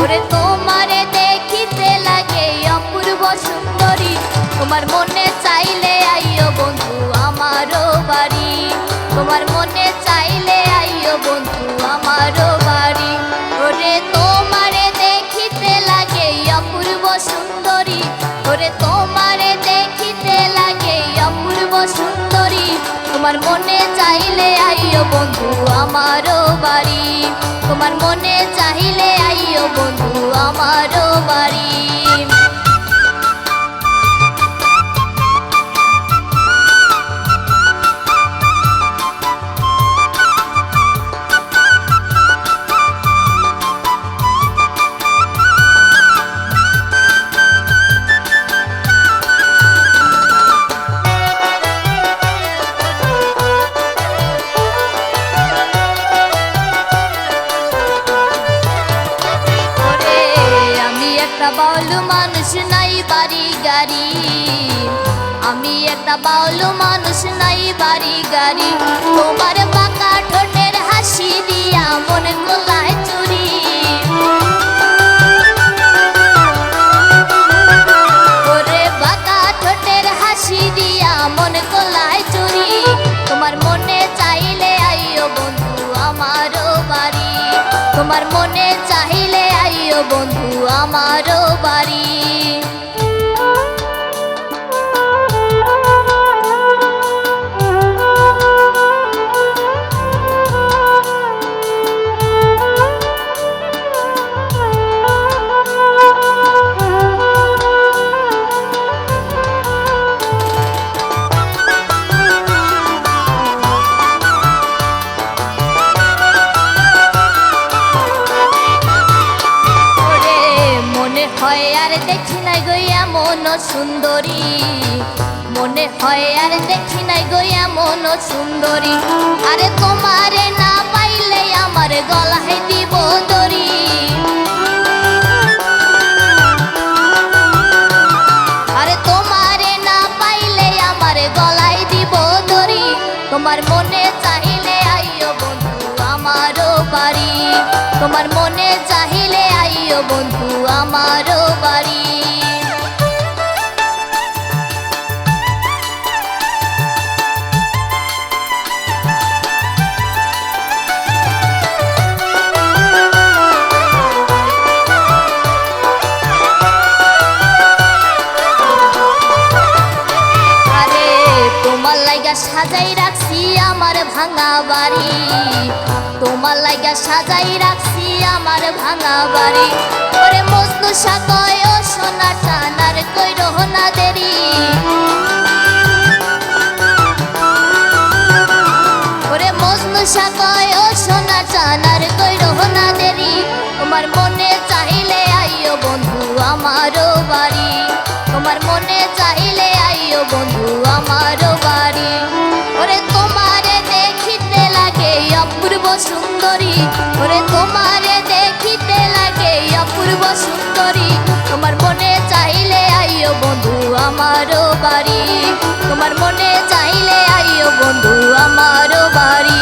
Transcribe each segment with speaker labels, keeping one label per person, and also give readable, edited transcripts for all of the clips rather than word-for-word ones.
Speaker 1: ওরে তোমারে দেখিতে লাগে অপূর্ব সুন্দরী, তোমার মনে চাইলে আইও বন্ধু আমারও বাড়ি, তোমার মনে চাইলে আইও বন্ধু আমারও বাড়ি। ওরে তোমারে দেখিতে লাগে অপূর্ব সুন্দরী, ওরে তোমারে দেখিতে লাগে অপূর্ব সুন্দরী, তোমার মনে চাইলে আইও বন্ধু আমারও বাড়ি, তোমার মনে চাইলে আইও বন্ধু আমারও বাড়ি। একটা বাউলু মানুষ নাই বাড়ি গাড়ি, আমি একটা বাউলু মানুষ নাই বাড়ি গাড়ি, তোমার বাঁকা ঠোঁটের হাসি দিয়া মন গোলায় চুরি, ওরে বাঁকা ঠোঁটের হাসি দিয়া মন গোলায় চুরি, তোমার মনে চাইলে আইও বন্ধু আমারও বাড়ি, তোমার মনে চাইলে আইও বন্ধু আমারও বাড়ি। হয় আর দেখি নাই গো এমন সুন্দরী, মনে হয় আর দেখি নাই গো এমন সুন্দরী, আরে তোমারে না পাইলে আমার গলায় দিব দড়ি, আরে তোমারে না পাইলে আমার গলায় দিব দড়ি, তোমার মনে চাইলে আইও বন্ধু আমারও বাড়ি, তোমার মনে চাইলে আইও বন্ধু আমারও বাড়ি। আরে তোমার লাইগা সাজাই রাখছি আমার ভাঙা বাড়ি, তোমার লাইগা সাজাই রাখছি আমার ভাঙা বাড়ি, ওরে মজনু সাকয় ও সোনা টানার কইরো না দেরি, ওরে মজনু সাকয় ও সোনা টানার কইরো না দেরি, তোমার মনে চাইলে আইও বন্ধু আমারও বাড়ি, তোমার মনে চাইলে আইও বন্ধু আমারও বাড়ি। ওরে তোমারে দেখিতে লাগে অপূর্ব সুন্দরী, ওরে তোমারে দেখিতে লাগে অপূর্ব সুন্দরী, তোমার মনে চাইলে আইও বন্ধু আমারও বাড়ি, তোমার মনে চাইলে আইও বন্ধু আমারও বাড়ি,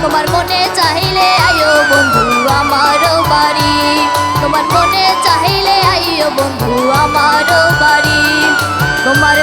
Speaker 1: তোমার মনে চাইলে আইও বন্ধু আমারও বাড়ি, তোমার মনে চাইলে আইও বন্ধু আমারও বাড়ি, তোমার